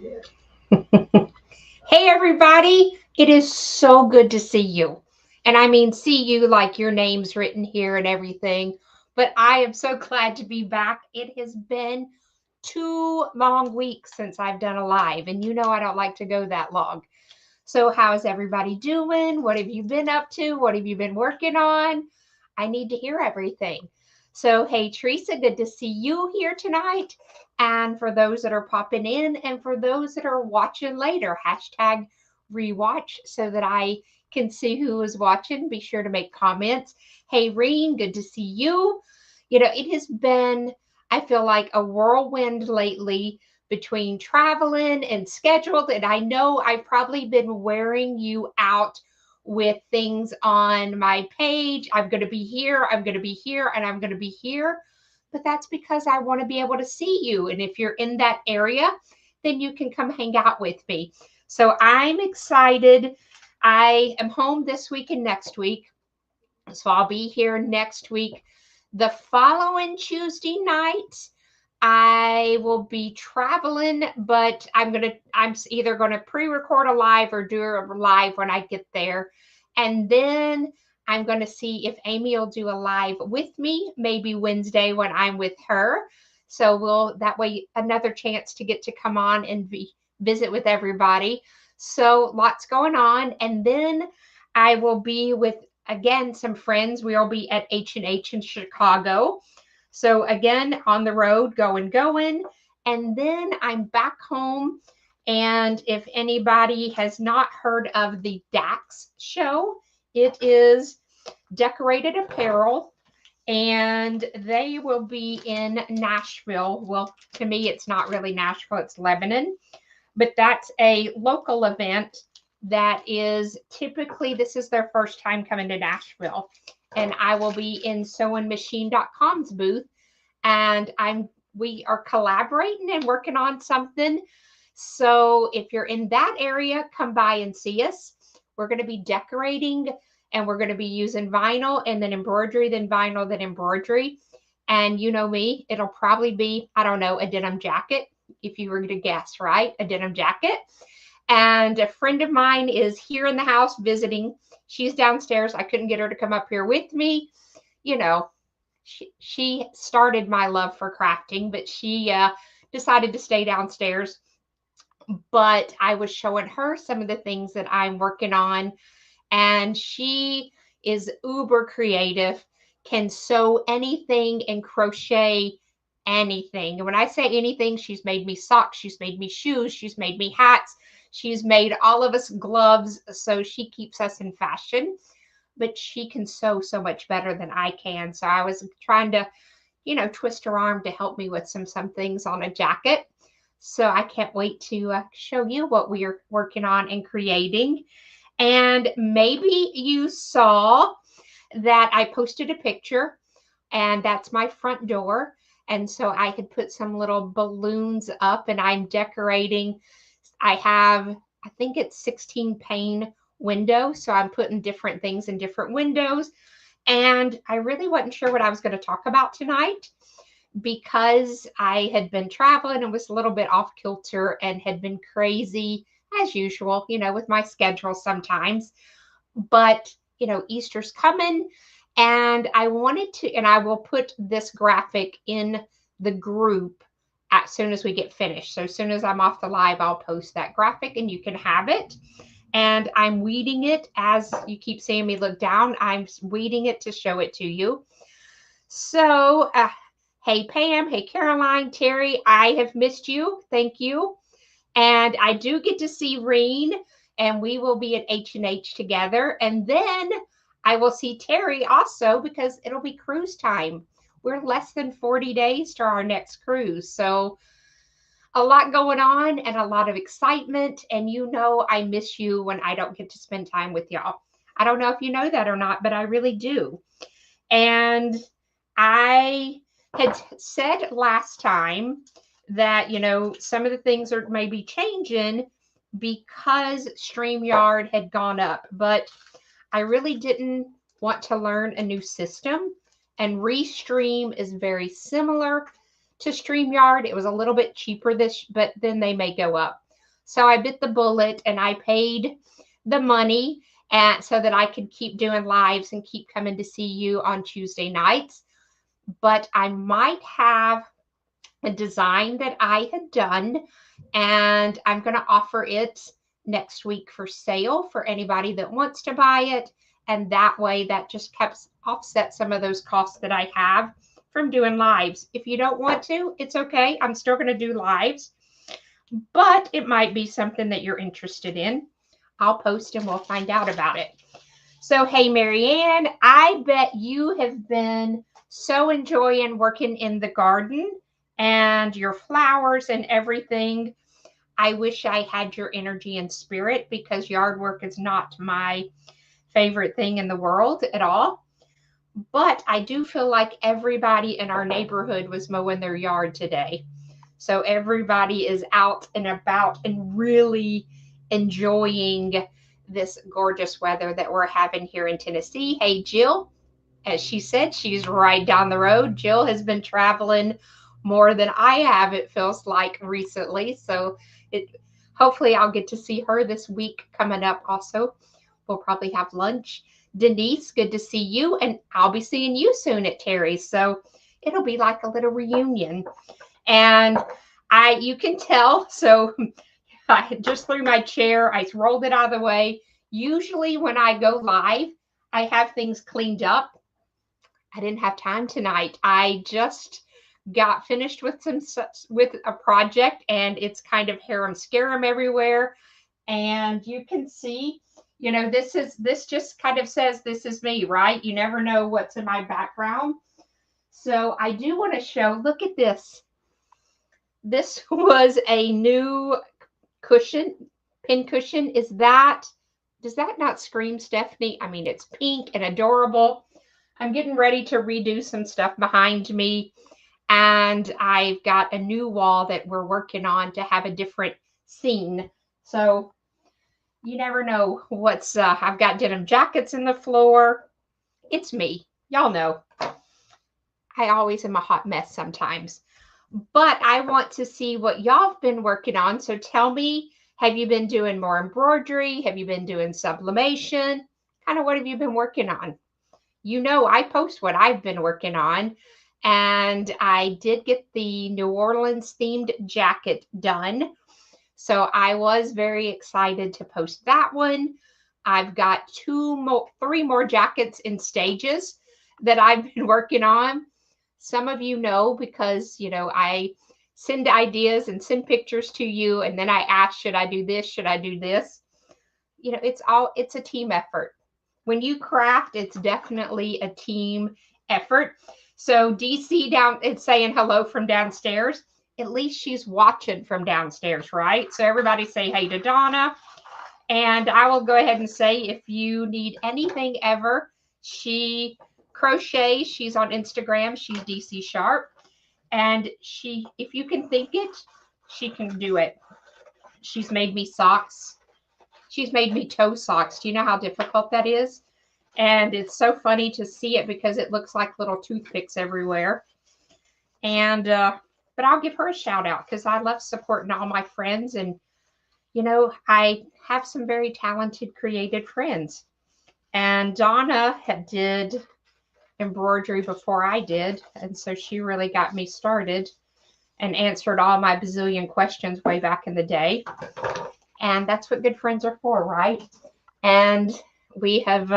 Hey, everybody. It is so good to see you. And I mean, see you like your name's written here and everything. But I am so glad to be back. It has been 2 long weeks since I've done a live. And you know, I don't like to go that long. So, how's everybody doing? What have you been up to? What have you been working on? I need to hear everything. So, hey, Teresa, good to see you here tonight. And for those that are popping in and for those that are watching later, hashtag rewatch so that I can see who is watching. Be sure to make comments. Hey, Reen, good to see you. You know, it has been, I feel like, a whirlwind lately between traveling and scheduled. And I know I've probably been wearing you out with things on my page. I'm going to be here, I'm going to be here, and I'm going to be here. But that's because I want to be able to see you. And if you're in that area, then you can come hang out with me. So I'm excited. I am home this week and next week. So I'll be here next week. The following Tuesday night, I will be traveling, but I'm either gonna pre-record a live or do a live when I get there. And then I'm gonna see if Amy will do a live with me, maybe Wednesday when I'm with her. So we'll that way another chance to get to come on and visit with everybody. So lots going on. And then I will be with again some friends. We'll be at H&H in Chicago. So again, on the road, going. And then I'm back home. And if anybody has not heard of the Dax show, it is decorated apparel. And they will be in Nashville. Well, to me, it's not really Nashville, it's Lebanon. But that's a local event that is typically, this is their first time coming to Nashville. And I will be in sewingmachine.com's booth and we are collaborating and working on something. So if you're in that area, come by and see us. We're going to be decorating and we're going to be using vinyl and then embroidery, then vinyl, then embroidery. And you know me, it'll probably be, I don't know, a denim jacket, if you were to guess, right? A denim jacket. And a friend of mine is here in the house visiting. She's downstairs. I couldn't get her to come up here with me. You know, she started my love for crafting, but she decided to stay downstairs. But I was showing her some of the things that I'm working on, and she is uber creative, can sew anything and crochet anything. And when I say anything, she's made me socks, she's made me shoes, she's made me hats, she's made all of us gloves. So she keeps us in fashion, but she can sew so much better than I can. So I was trying to, twist her arm to help me with some things on a jacket. So I can't wait to show you what we are working on and creating. And maybe you saw that I posted a picture, and that's my front door. And so I had put some little balloons up, and I'm decorating. I have, I think it's 16 pane windows. So I'm putting different things in different windows. And I really wasn't sure what I was going to talk about tonight because I had been traveling and was a little bit off kilter and had been crazy as usual, with my schedule sometimes. But, Easter's coming and I wanted to, and I will put this graphic in the group as soon as we get finished. So as soon as I'm off the live, I'll post that graphic and you can have it. And I'm weeding it as you keep seeing me look down. I'm weeding it to show it to you. So, hey, Pam. Hey, Caroline, Terry, I have missed you. Thank you. And I do get to see Reen, and we will be at H&H together. And then I will see Terry also because it'll be cruise time. We're less than 40 days to our next cruise. So a lot going on and a lot of excitement. And I miss you when I don't get to spend time with y'all. I don't know if you know that or not, but I really do. And I had said last time that, some of the things are maybe changing because StreamYard had gone up, but I really didn't want to learn a new system. And Restream is very similar to StreamYard. It was a little bit cheaper but then they may go up. So I bit the bullet and I paid the money, and so that I could keep doing lives and keep coming to see you on Tuesday nights. But I might have a design that I had done, and I'm going to offer it next week for sale for anybody that wants to buy it. And that way, that just helps offset some of those costs that I have from doing lives. If you don't want to, it's okay. I'm still going to do lives, but it might be something that you're interested in. I'll post and we'll find out about it. So, hey, Marianne, I bet you have been so enjoying working in the garden and your flowers and everything. I wish I had your energy and spirit, because yard work is not my favorite thing in the world at all. But I do feel like everybody in our neighborhood was mowing their yard today. So everybody is out and about and really enjoying this gorgeous weather that we're having here in Tennessee. Hey, Jill, as she said, she's right down the road. Jill has been traveling more than I have, it feels like, recently. So it hopefully I'll get to see her this week coming up also. We'll probably have lunch. Denise, good to see you. And I'll be seeing you soon at Terry's. So it'll be like a little reunion. And you can tell, so I just threw my chair, I rolled it out of the way. Usually when I go live, I have things cleaned up. I didn't have time tonight. I just got finished with with a project, and it's kind of harem scarum everywhere. And you can see, this just kind of says this is me, right? You never know what's in my background. So I do want to show, look at this. This was a new cushion, pin cushion. Does that not scream Stephanie? I mean, it's pink and adorable. I'm getting ready to redo some stuff behind me, and I've got a new wall that we're working on to have a different scene. So you never know what's, I've got denim jackets in the floor. It's me. Y'all know. I always am a hot mess sometimes. But I want to see what y'all have been working on. So tell me, have you been doing more embroidery? Have you been doing sublimation? Kind of what have you been working on? I post what I've been working on. And I did get the New Orleans themed jacket done. So I was very excited to post that one. I've got three more jackets in stages that I've been working on. Some of you know, because, I send ideas and send pictures to you, and then I ask, should I do this? Should I do this? It's a team effort. When you craft, it's definitely a team effort. So DC down, it's saying hello from downstairs. At least she's watching from downstairs, right? So everybody say hey to Donna. And I will go ahead and say, if you need anything ever, she crochets. She's on Instagram. She's DC Sharp. And if you can think it, she can do it. She's made me socks. She's made me toe socks. Do you know how difficult that is? And it's so funny to see it because it looks like little toothpicks everywhere. And, but I'll give her a shout out because I love supporting all my friends. And, I have some very talented, creative friends. And Donna did embroidery before I did. And so she really got me started and answered all my bazillion questions way back in the day. And that's what good friends are for, right? And we have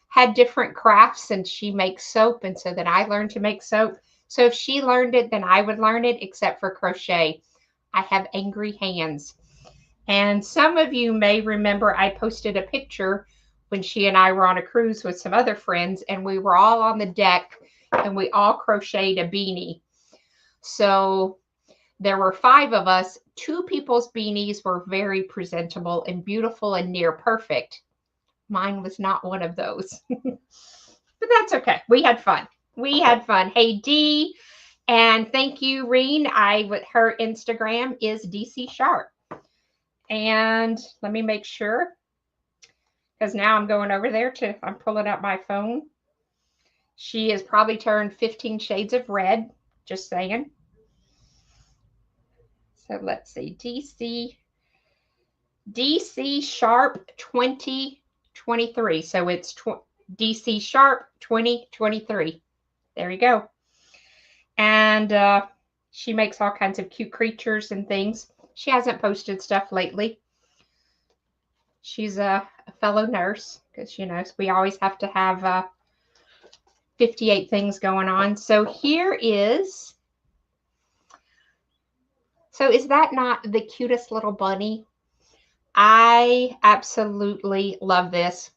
had different crafts, and she makes soap. And so then I learned to make soap. So if she learned it, then I would learn it, except for crochet. I have angry hands. And some of you may remember I posted a picture when she and I were on a cruise with some other friends, and we were all on the deck and we all crocheted a beanie. So there were 5 of us. 2 people's beanies were very presentable and beautiful and near perfect. Mine was not one of those. But that's okay. We had fun. Hey, Dee. And thank you, Reen. Her Instagram is DC Sharp. And let me make sure, because now I'm going over there I'm pulling up my phone. She has probably turned 15 shades of red, just saying. So let's see, DC DC Sharp 2023. So it's DC Sharp 2023. There you go. And she makes all kinds of cute creatures and things. She hasn't posted stuff lately. She's a fellow nurse because, you know, we always have to have 58 things going on. So here is, so is that not the cutest little bunny? I absolutely love this.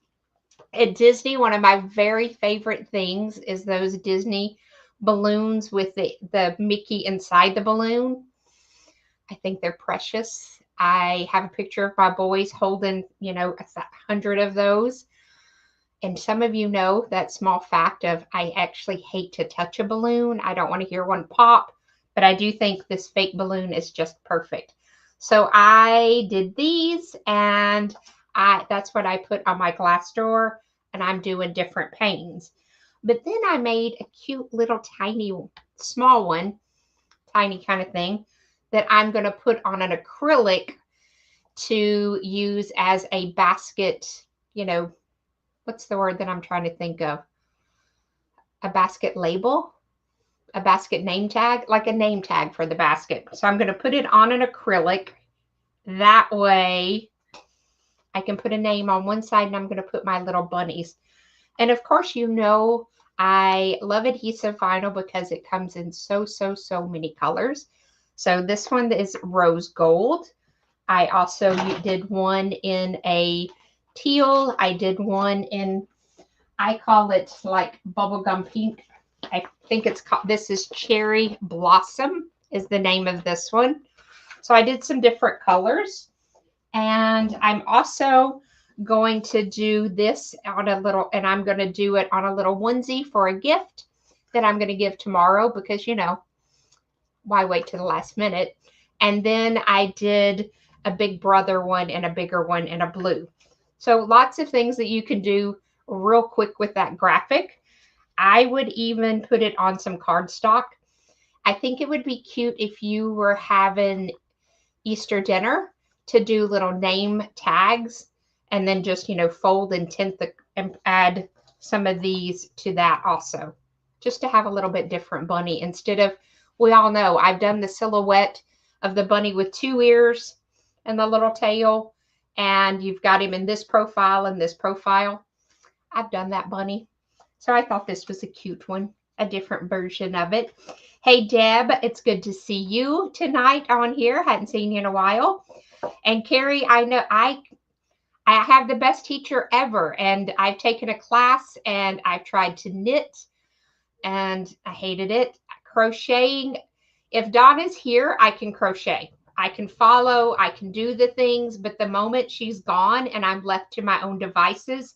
At Disney, one of my very favorite things is those Disney balloons with the Mickey inside the balloon. I think they're precious. I have a picture of my boys holding, you know, 100 of those. And some of you know that small fact of I actually hate to touch a balloon. I don't want to hear one pop, but I do think this fake balloon is just perfect. So I did these, and that's what I put on my glass door, and I'm doing different paintings. But then I made a cute little tiny, small one, tiny kind of thing, that I'm going to put on an acrylic to use as a basket, you know, what's the word that I'm trying to think of? A basket label, a basket name tag, like a name tag for the basket. So I'm going to put it on an acrylic. That way I can put a name on one side, and I'm going to put my little bunnies. And of course, you know, I love adhesive vinyl because it comes in so many colors. So this one is rose gold. I also did one in a teal. I did one in, I call it like bubblegum pink. I think it's called, this is Cherry Blossom is the name of this one. So I did some different colors. And I'm also going to do this on a little, and I'm going to do it on a little onesie for a gift that I'm going to give tomorrow because, you know, why wait to the last minute? And then I did a big brother one and a bigger one and a blue. So lots of things that you can do real quick with that graphic. I would even put it on some cardstock. I think it would be cute if you were having Easter dinner to do little name tags and then just, you know, fold and tint and add some of these to that also, just to have a little bit different bunny instead of, we all know I've done the silhouette of the bunny with 2 ears and the little tail, and you've got him in this profile and this profile. I've done that bunny. So I thought this was a cute one, a different version of it. Hey, Deb, it's good to see you tonight on here. Hadn't seen you in a while. And Carrie, I know I have the best teacher ever, and I've taken a class and I've tried to knit and I hated it. Crocheting, if Donna's here, I can crochet. I can follow, I can do the things, but the moment she's gone and I'm left to my own devices,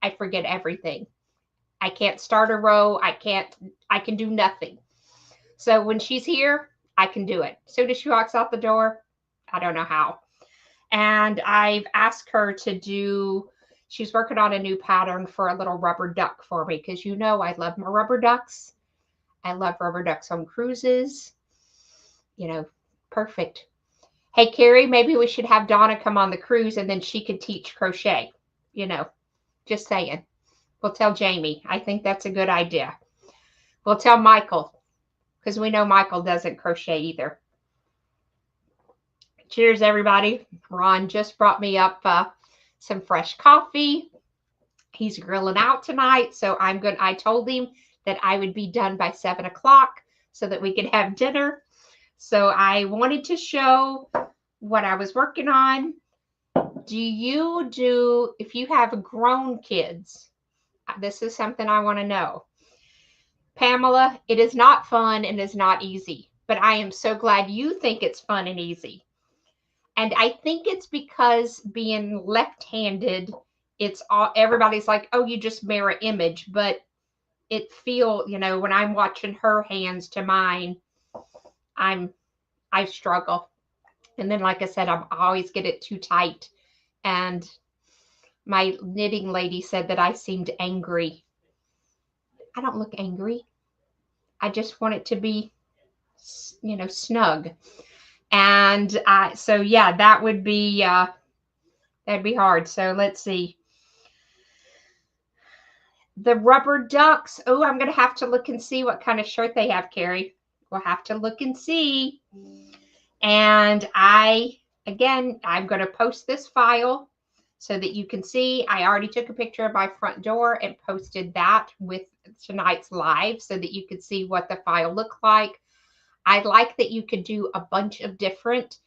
I forget everything. I can't start a row. I can do nothing. So when she's here, I can do it. As soon as she walks out the door, I don't know how. And I've asked her to do, she's working on a new pattern for a little rubber duck for me because, you know, I love my rubber ducks. I love rubber ducks on cruises. You know, perfect. Hey, Carrie, maybe we should have Donna come on the cruise and then she could teach crochet. You know, just saying. We'll tell Jamie. I think that's a good idea. We'll tell Michael because we know Michael doesn't crochet either. Cheers, everybody. Ron just brought me up some fresh coffee. He's grilling out tonight, so I told him that I would be done by 7 o'clock so that we could have dinner. So I wanted to show what I was working on. If you have grown kids, this is something I want to know. Pamela, it is not fun and is not easy, but I am so glad you think it's fun and easy. And I think it's because being left-handed, everybody's like, oh, you just mirror image, but you know, when I'm watching her hands to mine, I struggle. And then, like I said, I always get it too tight. And my knitting lady said that I seemed angry. I don't look angry. I just want it to be, you know, snug. And so, yeah, that would be That'd be hard. So let's see. The rubber ducks. Oh, I'm going to have to look and see what kind of shirt they have, Carrie. We'll have to look and see. And again, I'm going to post this file so that you can see. I already took a picture of my front door and posted that with tonight's live so that you could see what the file looked like. I like that you could do a bunch of different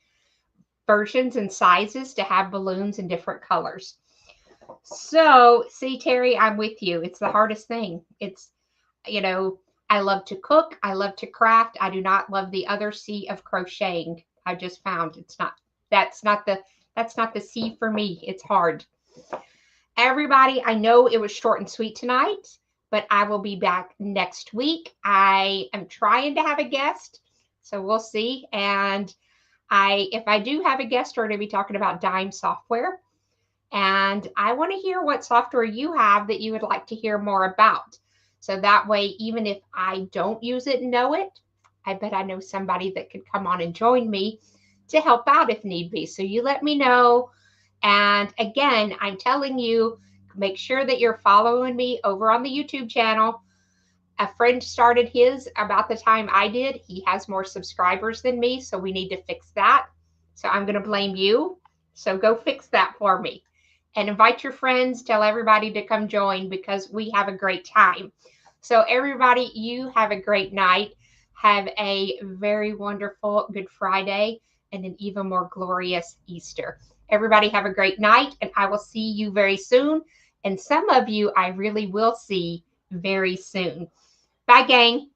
versions and sizes to have balloons in different colors. So, see, Terry, I'm with you. It's the hardest thing. It's, you know, I love to cook. I love to craft. I do not love the other C of crocheting. I just found that's not the C for me. It's hard. Everybody, I know it was short and sweet tonight, but I will be back next week. I am trying to have a guest, so we'll see. And if I do have a guest, we're going to be talking about dime software. And I want to hear what software you have that you would like to hear more about. So that way, even if I don't use it and know it, I bet I know somebody that could come on and join me to help out if need be. So you let me know. And again, I'm telling you, make sure that you're following me over on the YouTube channel. A friend started his about the time I did. He has more subscribers than me, so we need to fix that. So I'm going to blame you. So go fix that for me. And invite your friends, tell everybody to come join because we have a great time. So everybody, you have a great night. Have a very wonderful Good Friday and an even more glorious Easter. Everybody have a great night, and I will see you very soon. And some of you I really will see very soon. Bye, gang.